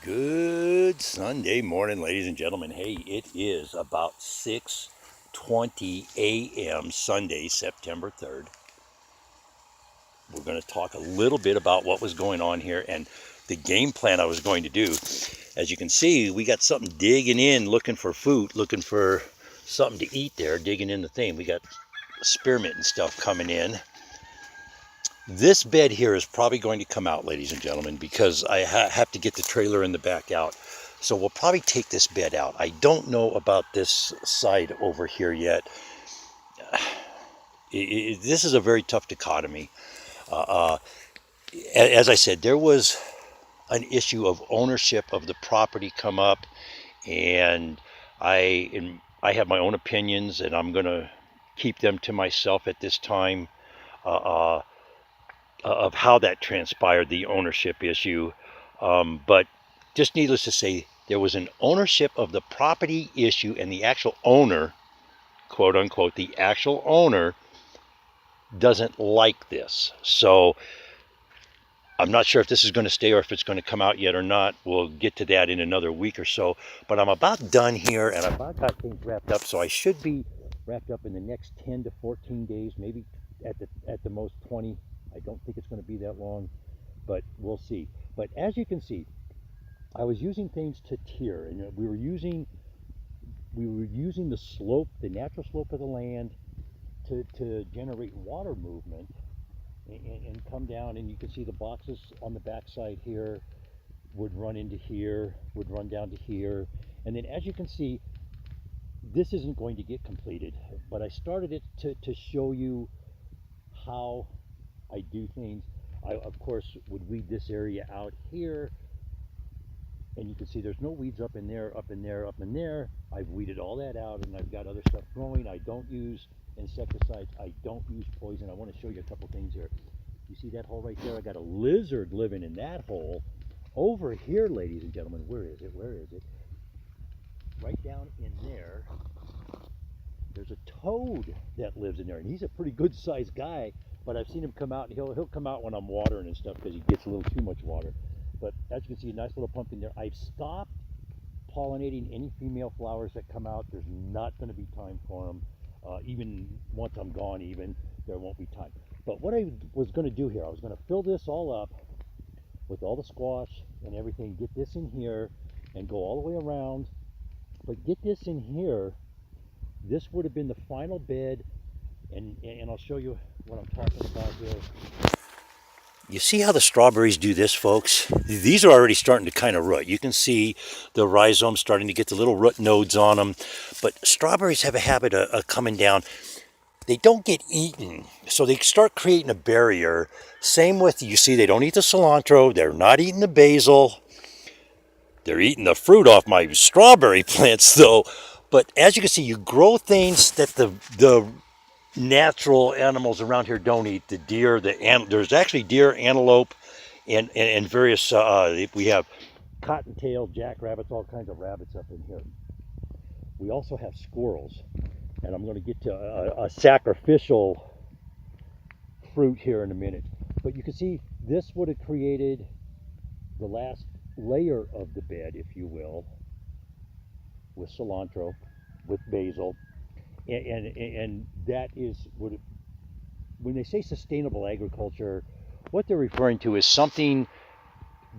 Good Sunday morning, ladies and gentlemen. Hey, it is about 6:20 a.m. Sunday, September 3rd. We're going to talk a little bit about what was going on here and the game plan I was going to do. As you can see, we got something digging in, looking for food, looking for something to eat there, digging in the thing. We got spearmint and stuff coming in. This bed here is probably going to come out, ladies and gentlemen, because I have to get the trailer in the back out. So we'll probably take this bed out. I don't know about this side over here yet. This is a very tough dichotomy. As I said, there was an issue of ownership of the property come up, and I have my own opinions, and I'm going to keep them to myself at this time. Of how that transpired, the ownership issue. But just needless to say, there was an ownership of the property issue, and the actual owner, quote unquote, the actual owner doesn't like this. So I'm not sure if this is going to stay or if it's going to come out yet or not. We'll get to that in another week or so. But I'm about done here, and I've about got things wrapped up. So I should be wrapped up in the next 10 to 14 days, maybe at the most 20. I don't think it's going to be that long, but we'll see. But as you can see, I was using things to tier, and we were using the slope, the natural slope of the land, to generate water movement and come down. And you can see the boxes on the backside here would run into here, would run down to here, and then as you can see, this isn't going to get completed. But I started it to show you how I do things. I, of course, would weed this area out here, and you can see there's no weeds up in there, up in there, up in there. I've weeded all that out, and I've got other stuff growing. I don't use insecticides. I don't use poison. I want to show you a couple things here. You see that hole right there? I got a lizard living in that hole. Over here, ladies and gentlemen, where is it? Where is it? Right down in there, there's a toad that lives in there, and he's a pretty good sized guy. But I've seen him come out, and he'll come out when I'm watering and stuff because he gets a little too much water. But as you can see, a nice little pumpkin there. I've stopped pollinating any female flowers that come out. There's not going to be time for them. Even once I'm gone, even, there won't be time. But what I was going to do here, I was going to fill this all up with all the squash and everything, get this in here, and go all the way around. But get this in here, this would have been the final bed, and I'll show you what I'm talking about here. You see how the strawberries do this, folks? These are already starting to kind of root. You can see the rhizomes starting to get the little root nodes on them. But strawberries have a habit of coming down. They don't get eaten, so they start creating a barrier. Same with, you see, they don't eat the cilantro. They're not eating the basil. They're eating the fruit off my strawberry plants, though. But as you can see, you grow things that the natural animals around here don't eat. The deer, there's actually deer, antelope, and various, we have cottontail, jackrabbits, all kinds of rabbits up in here. We also have squirrels, and I'm going to get to a sacrificial fruit here in a minute. But you can see this would have created the last layer of the bed, if you will, with cilantro, with basil. And that is what when they say sustainable agriculture, what they're referring to is something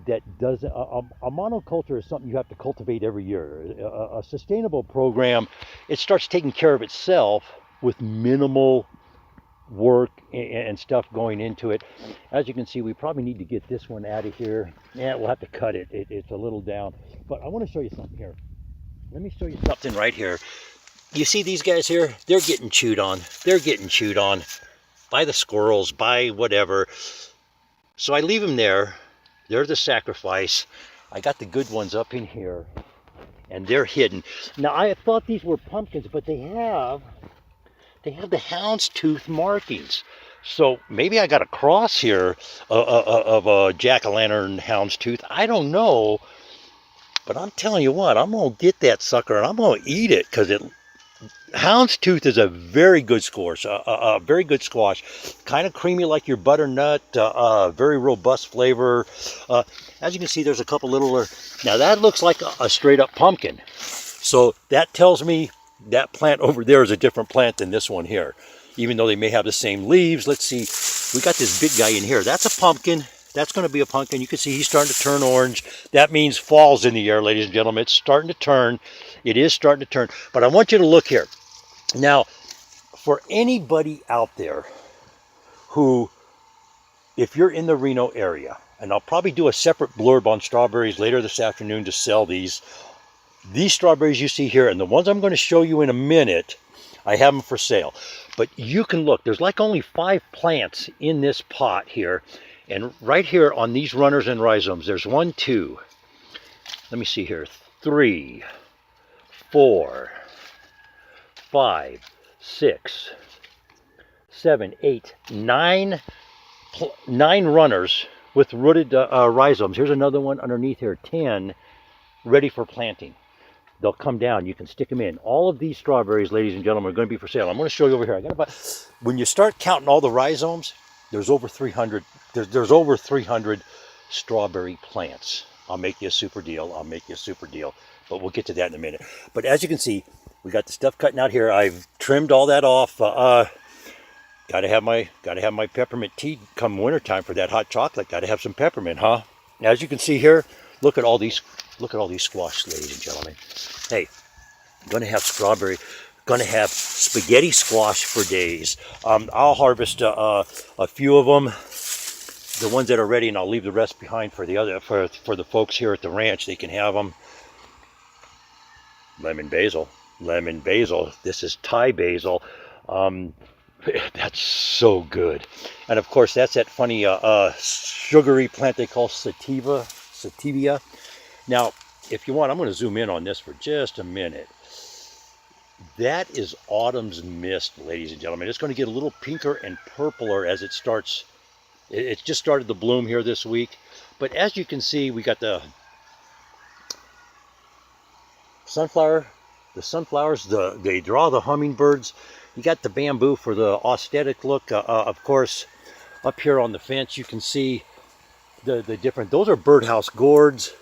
that doesn't, a monoculture is something you have to cultivate every year. A sustainable program, it starts taking care of itself with minimal work and stuff going into it. As you can see, we probably need to get this one out of here. Yeah, we'll have to cut it. It's a little down. But I want to show you something here. Let me show you something right here. You see these guys here? They're getting chewed on. They're getting chewed on by the squirrels, by whatever. So I leave them there. They're the sacrifice. I got the good ones up in here, and they're hidden. Now, I thought these were pumpkins, but they have the houndstooth markings. So maybe I got a cross here of a jack-o'-lantern houndstooth. I don't know. But I'm telling you what, I'm going to get that sucker, and I'm going to eat it, because Houndstooth is a very good squash, very good squash, kind of creamy like your butternut, very robust flavor. As you can see, there's a couple little. Now that looks like a straight up pumpkin, so that tells me that plant over there is a different plant than this one here, even though they may have the same leaves. Let's see, we got this big guy in here. That's a pumpkin. That's going to be a pumpkin. You can see he's starting to turn orange. That means fall's in the air, ladies and gentlemen. It's starting to turn. It is starting to turn. But I want you to look here. Now, for anybody out there who, if you're in the Reno area, and I'll probably do a separate blurb on strawberries later this afternoon to sell these strawberries you see here, and the ones I'm going to show you in a minute, I have them for sale. But you can look, there's like only 5 plants in this pot here. And right here on these runners and rhizomes, there's 1, 2, let me see here, 3, 4, 5, 6, 7, 8, 9 runners with rooted rhizomes. Here's another one underneath here, 10 ready for planting. They'll come down. You can stick them in. All of these strawberries, ladies and gentlemen, are going to be for sale. I'm going to show you over here. When you start counting all the rhizomes, there's over 300. There's over 300 strawberry plants. I'll make you a super deal. I'll make you a super deal. But we'll get to that in a minute. But as you can see, we got the stuff cutting out here. I've trimmed all that off. Gotta have my peppermint tea come wintertime for that hot chocolate. Gotta have some peppermint, huh? As you can see here, look at all these squash, ladies and gentlemen. Hey, I'm gonna have spaghetti squash for days. I'll harvest a few of them, the ones that are ready, and I'll leave the rest behind for the folks here at the ranch. They can have them. Lemon basil. This is Thai basil. That's so good. And of course, that's that funny sugary plant they call sativa. Now, if you want, I'm going to zoom in on this for just a minute. That is autumn's mist, ladies and gentlemen. It's going to get a little pinker and purpler as it starts. It's just started to bloom here this week. But as you can see, we got the sunflowers, they draw the hummingbirds. You got the bamboo for the aesthetic look. Of course, up here on the fence, you can see the different, those are birdhouse gourds.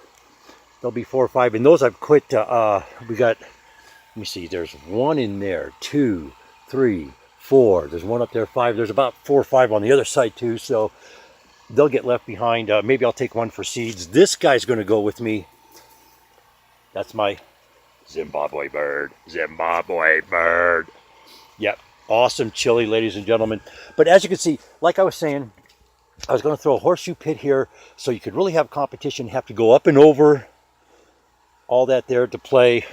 There'll be 4 or 5, and those I've quit. We got, let me see, there's 1 in there, 2, 3, 4. There's 1 up there, 5. There's about 4 or 5 on the other side too, so they'll get left behind. Maybe I'll take 1 for seeds. This guy's going to go with me. That's my Zimbabwe bird. Yep, awesome chili, ladies and gentlemen. But as you can see, like I was saying, I was going to throw a horseshoe pit here so you could really have competition, have to go up and over all that there to play.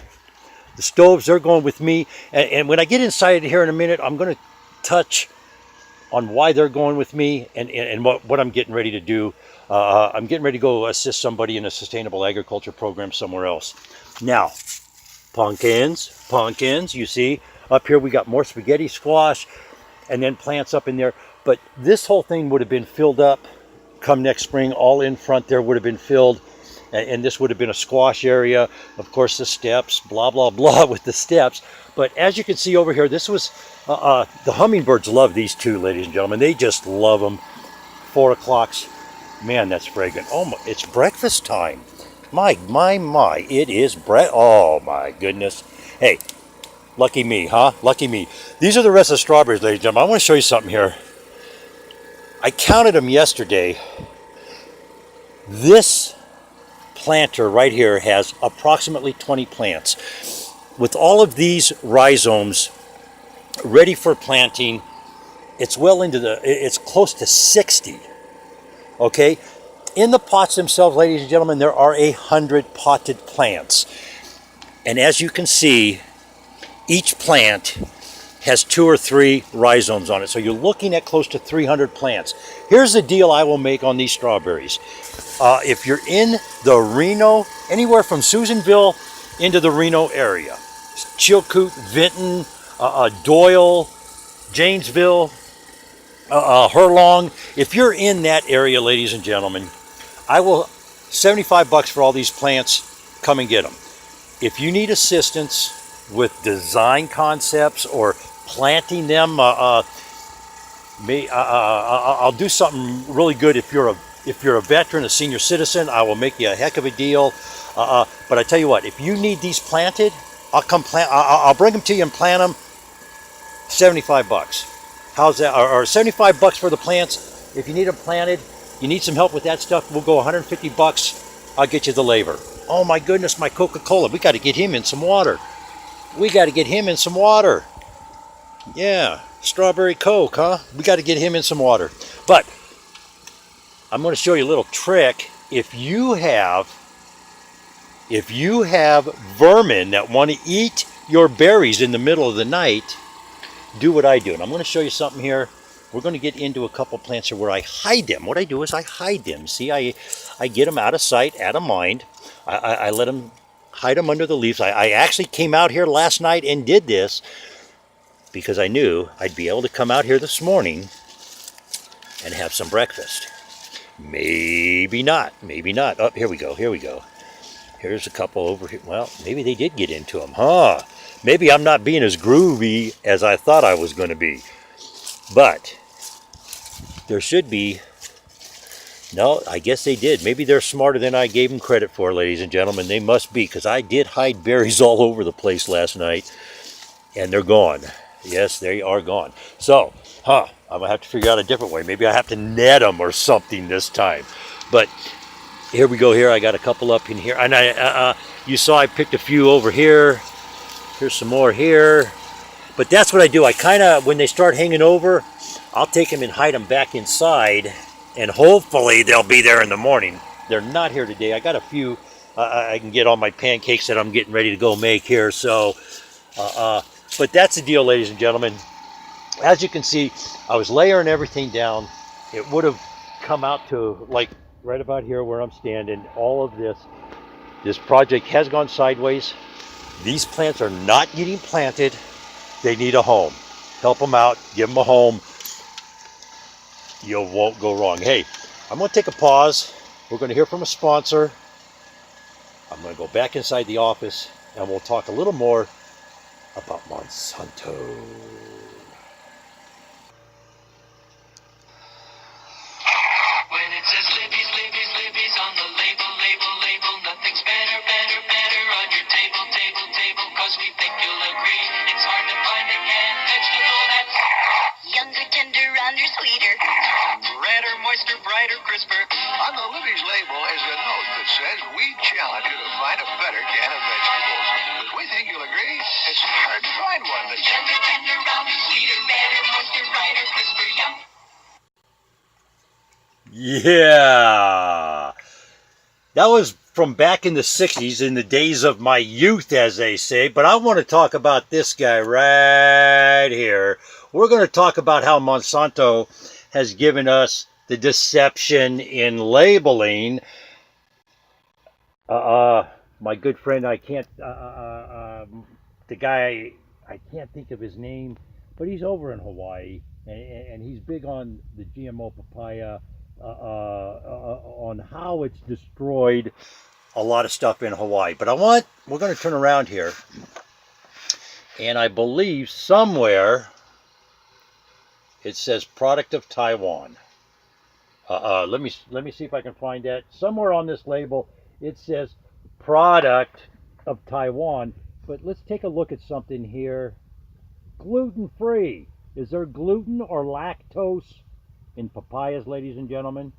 The stoves, they're going with me. And when I get inside here in a minute, I'm going to touch on why they're going with me and what I'm getting ready to do. I'm getting ready to go assist somebody in a sustainable agriculture program somewhere else. Now, pumpkins, you see. Up here we got more spaghetti squash and then plants up in there. But this whole thing would have been filled up come next spring. All in front there would have been filled. And this would have been a squash area. Of course, the steps, blah, blah, blah with the steps. But as you can see over here, this was, the hummingbirds love these two, ladies and gentlemen. They just love them. 4 o'clock. Man, that's fragrant. Oh, it's breakfast time. My, it is oh my goodness. Hey, lucky me, huh? Lucky me. These are the rest of the strawberries, ladies and gentlemen. I want to show you something here. I counted them yesterday. This planter right here has approximately 20 plants. With all of these rhizomes ready for planting, it's it's close to 60. Okay? In the pots themselves, ladies and gentlemen, there are 100 potted plants. And as you can see, each plant has 2 or 3 rhizomes on it. So you're looking at close to 300 plants. Here's the deal I will make on these strawberries. If you're in the Reno, anywhere from Susanville into the Reno area, Chilkoot, Vinton, Doyle, Janesville, Herlong, if you're in that area, ladies and gentlemen, I will, $75 for all these plants, come and get them. If you need assistance with design concepts or planting them. I'll do something really good if you're a veteran, a senior citizen. I will make you a heck of a deal. But I tell you what, if you need these planted, I'll come plant. I'll bring them to you and plant them. $75. How's that? Or $75 for the plants. If you need them planted, you need some help with that stuff, we'll go $150. I'll get you the labor. Oh my goodness, my Coca-Cola. We got to get him in some water. We got to get him in some water. Yeah, strawberry Coke, huh? We got to get him in some water. But I'm going to show you a little trick. If you have vermin that want to eat your berries in the middle of the night, do what I do. And I'm going to show you something here. We're going to get into a couple plants here where I hide them. What I do is I hide them. See, I get them out of sight, out of mind. I let them hide them under the leaves. I actually came out here last night and did this because I knew I'd be able to come out here this morning and have some breakfast. Maybe not. Maybe not. Oh, here we go. Here we go. Here's a couple over here. Well, maybe they did get into them, huh? Maybe I'm not being as groovy as I thought I was going to be. But there should be. No, I guess they did. Maybe they're smarter than I gave them credit for, ladies and gentlemen. They must be, because I did hide berries all over the place last night. And they're gone. Yes, they are gone. So, I'm going to have to figure out a different way. Maybe I have to net them or something this time. But here we go here. I got a couple up in here. And you saw I picked a few over here. Here's some more here. But that's what I do. I kind of, when they start hanging over, I'll take them and hide them back inside. And hopefully they'll be there in the morning. They're not here today. I got a few. I can get all my pancakes that I'm getting ready to go make here. So, but that's the deal, ladies and gentlemen. As you can see, I was layering everything down. It would have come out to like right about here where I'm standing. All of this project has gone sideways. These plants are not getting planted. They need a home. Help them out. Give them a home. You won't go wrong. Hey, I'm going to take a pause. We're going to hear from a sponsor. I'm going to go back inside the office and we'll talk a little more about Monsanto. When it says Libby's, Libby's, Libby's on the label, label, label, nothing's better, better, better on your table, table, table, cause we think you'll agree. It's hard to find a canned vegetable that's younger, tender, rounder, sweeter, redder, moister, brighter, crisper. On the Libby's label is a note that says we challenge you to find a better can of vegetables. But we think you'll agree, it's hard to find one that's Younger, tender, rounder, sweeter, redder, moister, brighter, crisper, yum. Yeah. That was from back in the 60s, in the days of my youth, as they say. But I want to talk about this guy right here. We're going to talk about how Monsanto has given us the deception in labeling. My good friend, I can't, the guy, I can't think of his name, but he's over in Hawaii, and he's big on the GMO papaya, on how it's destroyed a lot of stuff in Hawaii. But we're going to turn around here, and I believe somewhere it says product of Taiwan. Let me see if I can find that. Somewhere on this label it says product of Taiwan. But let's take a look at something here. Gluten-free. Is there gluten or lactose in papayas, ladies and gentlemen?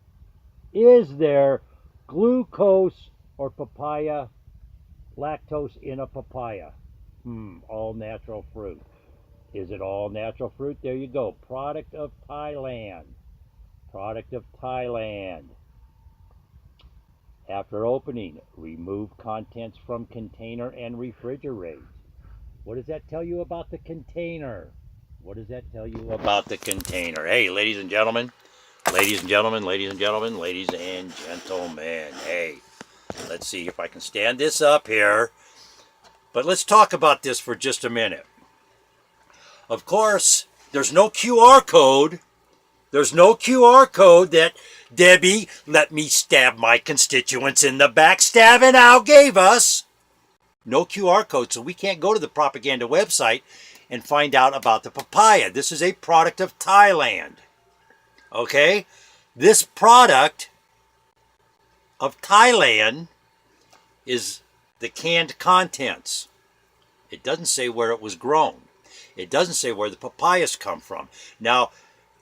Is there glucose or papaya lactose in a papaya? All natural fruit. Is it all natural fruit? There you go. Product of Thailand. Product of Thailand. After opening, remove contents from container and refrigerate. What does that tell you about the container? What does that tell you about the container? Hey, ladies and gentlemen. Ladies and gentlemen, ladies and gentlemen, ladies and gentlemen. Hey, let's see if I can stand this up here. But let's talk about this for just a minute. Of course, there's no QR code. There's no QR code that Debbie, let me stab my constituents in the back, stab and out, gave us. No QR code, so we can't go to the propaganda website and find out about the papaya. This is a product of Thailand. Okay? This product of Thailand is the canned contents. It doesn't say where it was grown. It doesn't say where the papayas come from. Now,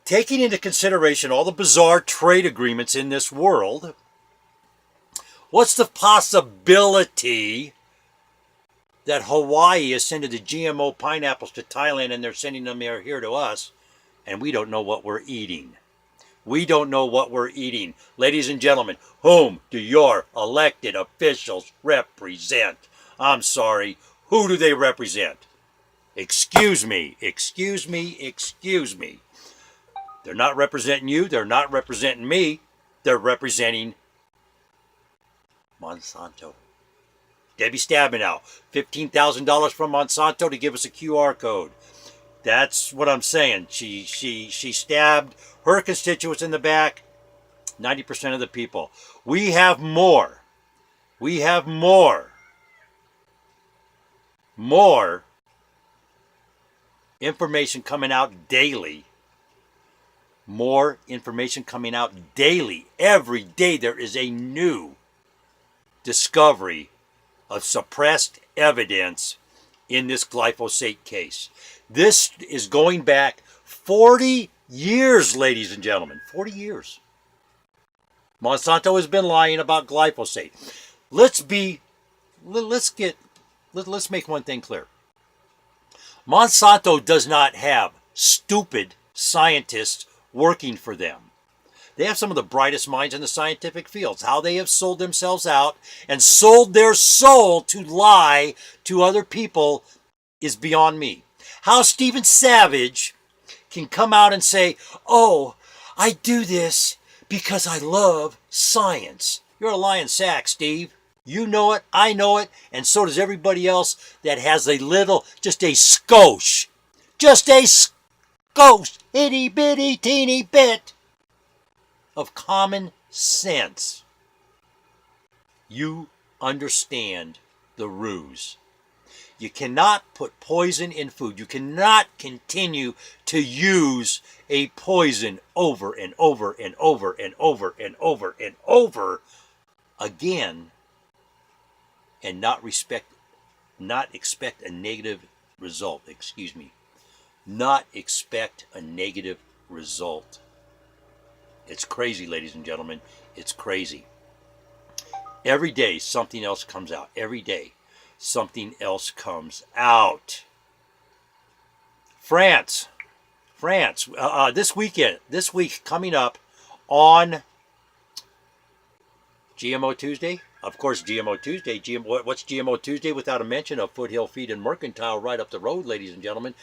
taking into consideration all the bizarre trade agreements in this world, what's the possibility that Hawaii is sending the GMO pineapples to Thailand and they're sending them here to us, and we don't know what we're eating? We don't know what we're eating. Ladies and gentlemen, whom do your elected officials represent? I'm sorry, who do they represent? Excuse me, excuse me, excuse me. They're not representing you. They're not representing me. They're representing Monsanto. Debbie Stabenow, $15,000 from Monsanto to give us a QR code. That's what I'm saying. She stabbed her constituents in the back, 90% of the people. We have more. We have more information coming out daily. More information coming out daily. Every day there is a new discovery of suppressed evidence in this glyphosate case. This is going back 40 years, ladies and gentlemen. 40 years. Monsanto has been lying about glyphosate. Let's make one thing clear. Monsanto does not have stupid scientists working for them. They have some of the brightest minds in the scientific fields. How they have sold themselves out and sold their soul to lie to other people is beyond me. How Stephen Savage can come out and say, oh, I do this because I love science. You're a lying sack, Steve. You know it, I know it, and so does everybody else that has a little, just a skosh, itty bitty teeny bit of common sense. You understand the ruse. You cannot put poison in food. You cannot continue to use a poison over and over and over and over and over and over again and not expect a negative result. Excuse me. Not expect a negative result. It's crazy, ladies and gentlemen. It's crazy. Every day something else comes out. Every day something else comes out. France. This week coming up on GMO Tuesday. Of course, GMO Tuesday. What's GMO Tuesday without a mention of Foothill Feed and Mercantile right up the road, ladies and gentlemen.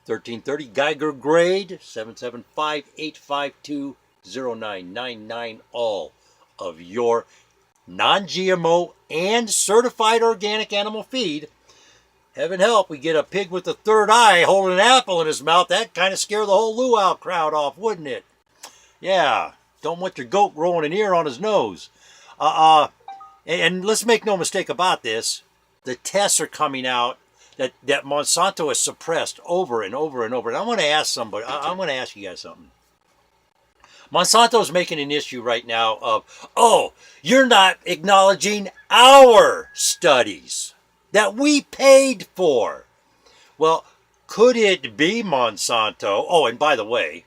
1330 Geiger Grade, 775-852-0999. All of your non-GMO and certified organic animal feed. Heaven help, we get a pig with a third eye holding an apple in his mouth. That kind of scare the whole luau crowd off, wouldn't it? Yeah, don't want your goat growing an ear on his nose. And let's make no mistake about this. The tests are coming out that Monsanto has suppressed over and over and over. And I want to ask somebody, I want to ask you guys something. Monsanto's making an issue right now of, oh, you're not acknowledging our studies that we paid for. Well, could it be Monsanto? Oh, and by the way,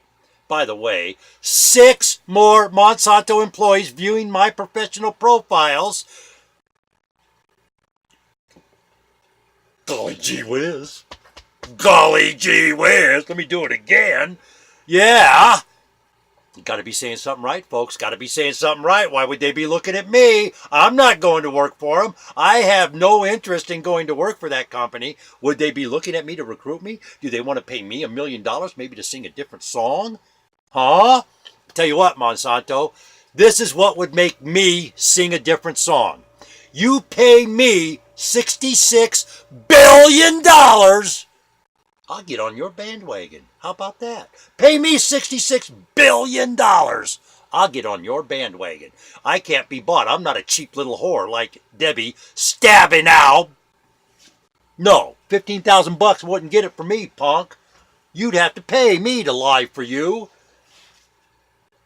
6 more Monsanto employees viewing my professional profiles. Golly gee whiz. Golly gee whiz. Let me do it again. Yeah. You got to be saying something right, folks. Got to be saying something right. Why would they be looking at me? I'm not going to work for them. I have no interest in going to work for that company. Would they be looking at me to recruit me? Do they want to pay me $1 million maybe to sing a different song? Huh? Tell you what, Monsanto, this is what would make me sing a different song. You pay me $66 billion. I'll get on your bandwagon. How about that? Pay me $66 billion. I'll get on your bandwagon. I can't be bought. I'm not a cheap little whore like Debbie Stabenow. No, 15,000 bucks wouldn't get it for me, punk. You'd have to pay me to lie for you.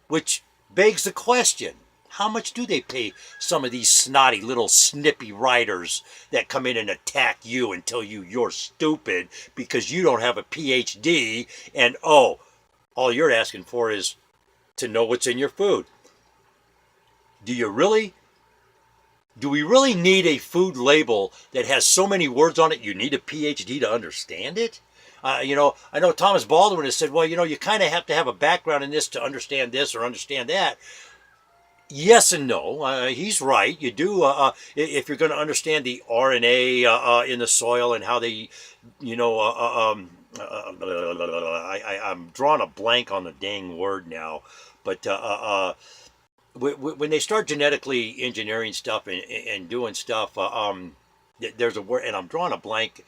Which begs the question, how much do they pay some of these snotty little snippy writers that come in and attack you and tell you you're stupid because you don't have a PhD and all you're asking for is to know what's in your food? Do we really need a food label that has so many words on it you need a PhD to understand it? I know Thomas Baldwin has said, well, you kind of have to have a background in this to understand this or understand that. Yes and no. He's right. You do, if you're going to understand the RNA in the soil and how they, I'm drawing a blank on the dang word now, but when they start genetically engineering stuff and doing stuff, there's a word, and I'm drawing a blank.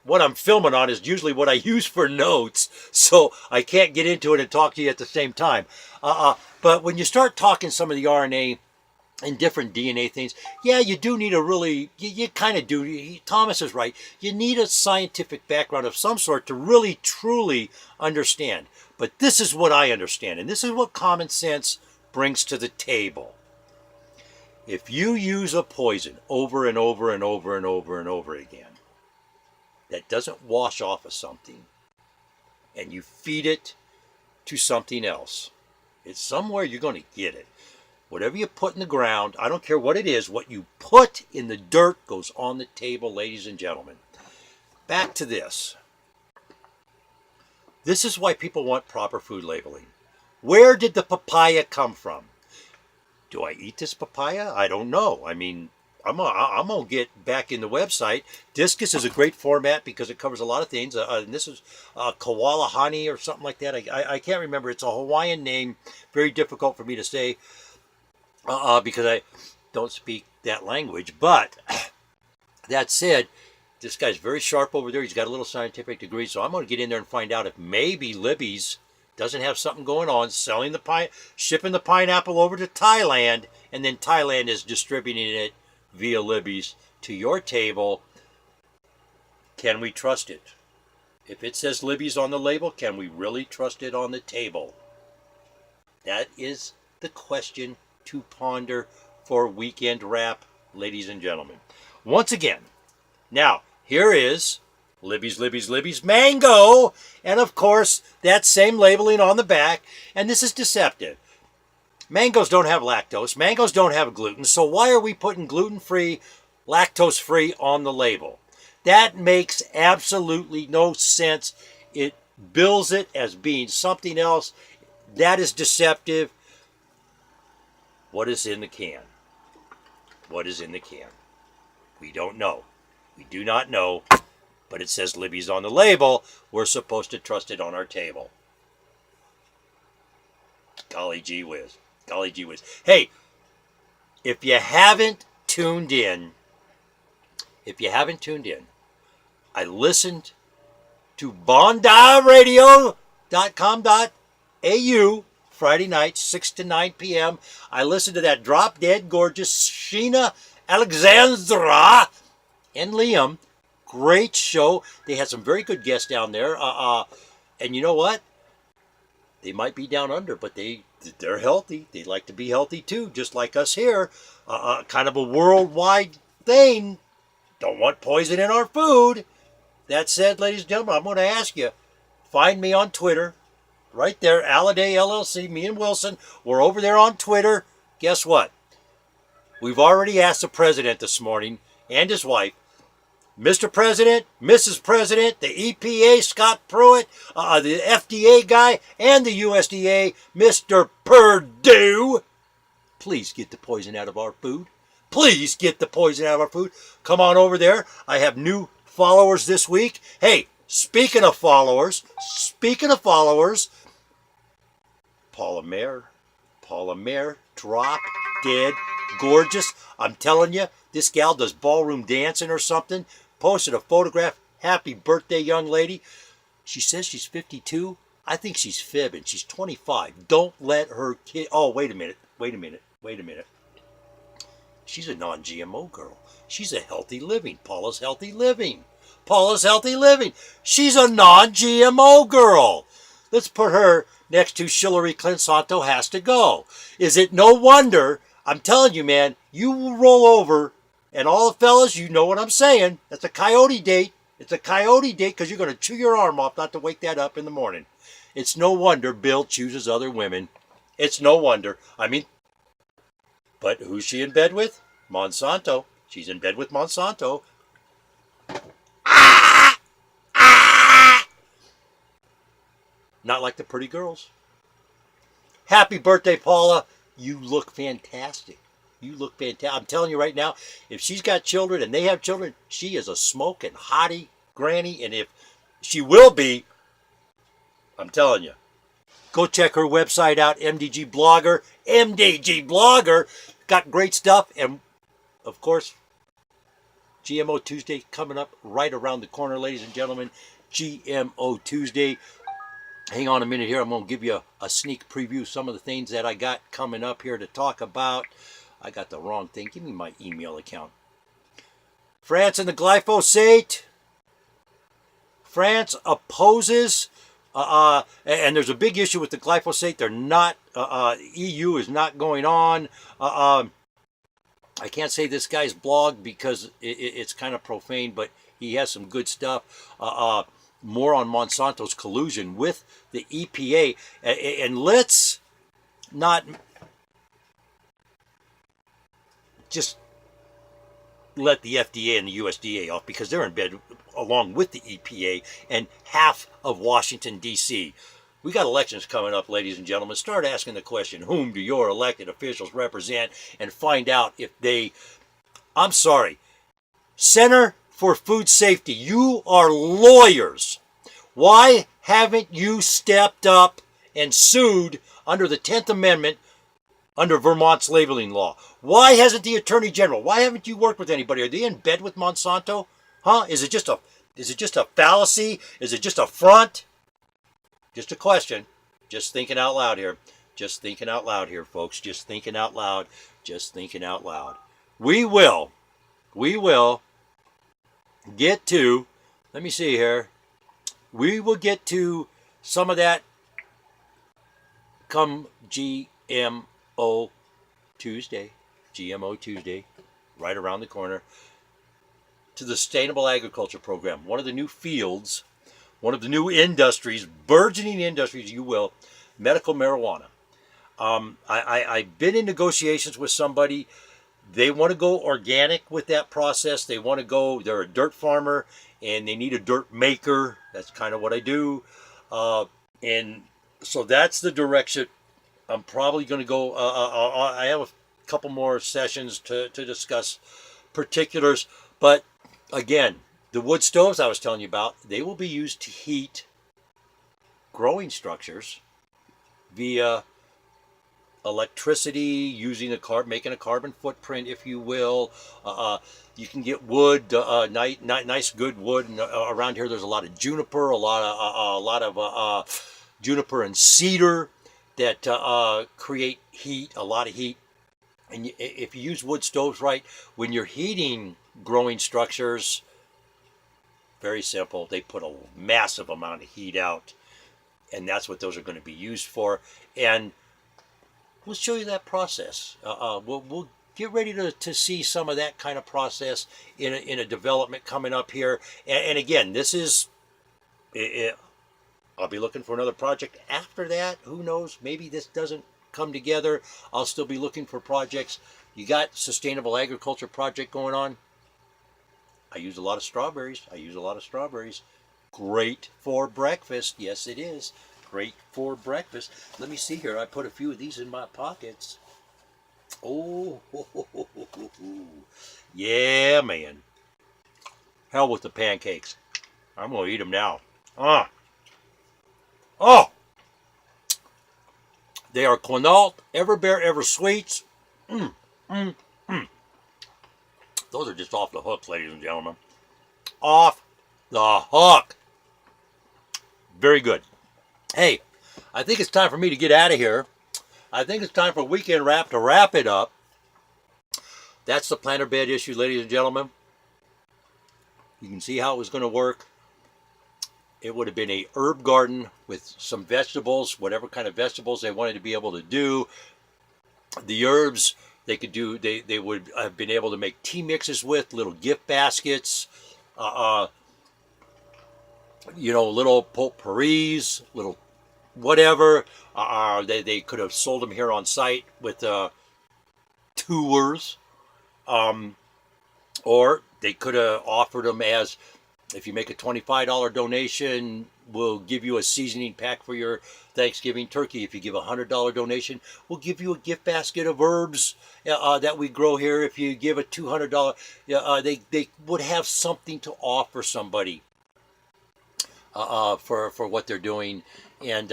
What I'm filming on is usually what I use for notes, so I can't get into it and talk to you at the same time. But when you start talking some of the RNA and different DNA things, yeah, you do need you kind of do. Thomas is right. You need a scientific background of some sort to really, truly understand. But this is what I understand, and this is what common sense brings to the table. If you use a poison over and over and over and over and over again, that doesn't wash off of something, and you feed it to something else, it's somewhere you're going to get it. Whatever you put in the ground, I don't care what it is, what you put in the dirt goes on the table, ladies and gentlemen. Back to this. This is why people want proper food labeling. Where did the papaya come from? Do I eat this papaya? I don't know. I mean, I'm gonna get back in the website. Discus is a great format because it covers a lot of things. And this is koala honey or something like that. I can't remember. It's a Hawaiian name, very difficult for me to say because I don't speak that language. But that said, this guy's very sharp over there. He's got a little scientific degree, so I'm going to get in there and find out if maybe Libby's doesn't have something going on, shipping the pineapple over to Thailand, and then Thailand is distributing it via Libby's to your table. Can we trust it? If it says Libby's on the label, can we really trust it on the table? That is the question to ponder for Weekend Wrap, ladies and gentlemen. Once again, now, here is Libby's mango, and of course, that same labeling on the back, and this is deceptive. Mangoes don't have lactose, mangoes don't have gluten, so why are we putting gluten-free, lactose-free on the label? That makes absolutely no sense. It bills it as being something else. That is deceptive. What is in the can? What is in the can? We don't know. We do not know, but it says Libby's on the label. We're supposed to trust it on our table. Golly gee whiz. Golly gee whiz. Hey, if you haven't tuned in, I listened to bondiradio.com.au Friday night, 6 to 9 p.m. I listened to that drop dead gorgeous Sheena Alexandra and Liam. Great show. They had some very good guests down there. And you know what? They might be down under, but they're healthy. They like to be healthy too, just like us here. Kind of a worldwide thing. Don't want poison in our food. That said, ladies and gentlemen, I'm going to ask you, find me on Twitter. Right there, Alladay LLC, me and Wilson. We're over there on Twitter. Guess what? We've already asked the president this morning and his wife, Mr. President, Mrs. President, the EPA, Scott Pruitt, the FDA guy, and the USDA, Mr. Perdue, please get the poison out of our food. Please get the poison out of our food. Come on over there. I have new followers this week. Hey, speaking of followers, Paula Mare, drop dead gorgeous. I'm telling you, this gal does ballroom dancing or something. Posted a photograph. Happy birthday, young lady. She says she's 52. I think she's fibbing. She's 25. Don't let her kid. Oh, wait a minute. She's a non-GMO girl. She's a healthy living. Paula's healthy living. Paula's healthy living. She's a non-GMO girl. Let's put her next to Hillary Monsanto has to go. Is it no wonder? I'm telling you, man, you will roll over, and all the fellas, you know what I'm saying. That's a coyote date. It's a coyote date because you're going to chew your arm off not to wake that up in the morning. It's no wonder Bill chooses other women. It's no wonder. I mean, but who's she in bed with? Monsanto. She's in bed with Monsanto. Not like the pretty girls. Happy birthday, Paula. You look fantastic. You look fantastic. I'm telling you right now, if she's got children and they have children, she is a smoking hottie granny. And if she will be, I'm telling you, go check her website out, MDG Blogger. MDG Blogger. Got great stuff. And, of course, GMO Tuesday coming up right around the corner, ladies and gentlemen. GMO Tuesday. Hang on a minute here. I'm going to give you a sneak preview of some of the things that I got coming up here to talk about. I got the wrong thing. Give me my email account. France and the glyphosate. France opposes, and there's a big issue with the glyphosate. They're not, EU is not going on. I can't say this guy's blog because it's kind of profane, but he has some good stuff. More on Monsanto's collusion with the EPA. And let's not just let the FDA and the USDA off because they're in bed along with the EPA and half of Washington, D.C. We got elections coming up, ladies and gentlemen. Start asking the question, whom do your elected officials represent, and find out if they, I'm sorry, Center for Food Safety, you are lawyers. Why haven't you stepped up and sued under the 10th Amendment under Vermont's labeling law? Why hasn't the Attorney General? Why haven't you worked with anybody? Are they in bed with Monsanto? Huh? Is it just a fallacy? Is it just a front? Just a question. Just thinking out loud here. Just thinking out loud here, folks. Just thinking out loud. Just thinking out loud. We will get to, let me see here. We will get to some of that come GMO Tuesday. GMO Tuesday, right around the corner. To the Sustainable Agriculture Program. One of the new fields, one of the new industries, burgeoning industries, you will, medical marijuana. I've been in negotiations with somebody. They want to go organic with that process. They want to go, they're a dirt farmer and they need a dirt maker. That's kind of what I do. And so that's the direction I'm probably going to go. I have a couple more sessions to discuss particulars. But again, the wood stoves I was telling you about, they will be used to heat growing structures via electricity, using making a carbon footprint, if you will. You can get wood, nice good wood. And, around here, there's a lot of juniper, a lot of juniper and cedar that create heat, a lot of heat. And if you use wood stoves right, when you're heating growing structures, very simple. They put a massive amount of heat out, and that's what those are going to be used for. And we'll show you that process. We'll get ready to see some of that kind of process in a development coming up here. And again, this is, I'll be looking for another project after that. Who knows? Maybe this doesn't come together. I'll still be looking for projects. You got Sustainable Agriculture Project going on. I use a lot of strawberries. Great for breakfast. Yes, it is. Great for breakfast. Let me see here. I put a few of these in my pockets. Oh, yeah, man. Hell with the pancakes. I'm going to eat them now. Oh! They are Quinault, Everbear, Eversweets. Those are just off the hook, ladies and gentlemen. Off the hook. Very good. Hey, I think it's time for me to get out of here. I think it's time for Weekend Wrap to wrap it up. that's the planter bed issue, ladies and gentlemen. You can see how it was going to work. It would have been a herb garden with some vegetables, whatever kind of vegetables they wanted to be able to do. The herbs they could do, they would have been able to make tea mixes with, little gift baskets, little potpourris, little whatever. They could have sold them here on site with tours, or they could have offered them as, if you make a $25 donation, we'll give you a seasoning pack for your Thanksgiving turkey. If you give a $100 donation, we'll give you a gift basket of herbs that we grow here. If you give a $200, they would have something to offer somebody for what they're doing. And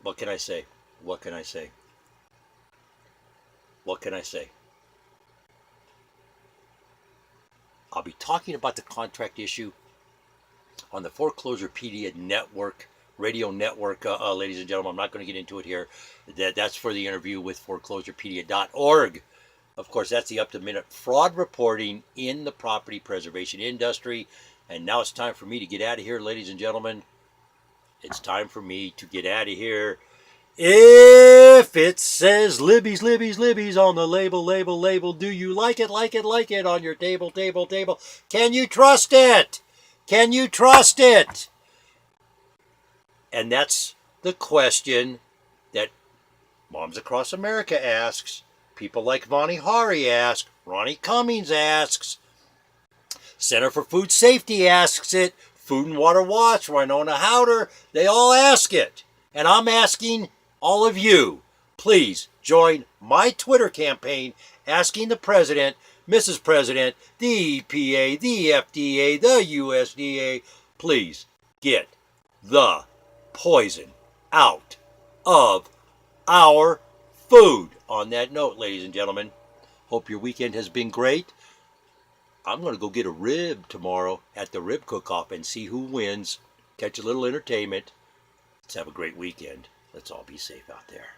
what can I say? What can I say? What can I say? I'll be talking about the contract issue on the Foreclosurepedia network, radio network, ladies and gentlemen. I'm not going to get into it here. That's for the interview with foreclosurepedia.org. Of course, that's the up-to-minute fraud reporting in the property preservation industry. And now it's time for me to get out of here, ladies and gentlemen. It's time for me to get out of here. If it says Libby's on the label, do you like it on your table? Can you trust it? Can you trust it? And that's the question that Moms Across America asks. People like Vani Hari ask. Ronnie Cummings asks. Center for Food Safety asks it. Food and Water Watch, Winona Howder, they all ask it. And I'm asking all of you, please join my Twitter campaign asking the President, Mrs. President, the EPA, the FDA, the USDA, please get the poison out of our food. On that note, ladies and gentlemen, hope your weekend has been great. I'm going to go get a rib tomorrow at the rib cook-off and see who wins. Catch a little entertainment. Let's have a great weekend. Let's all be safe out there.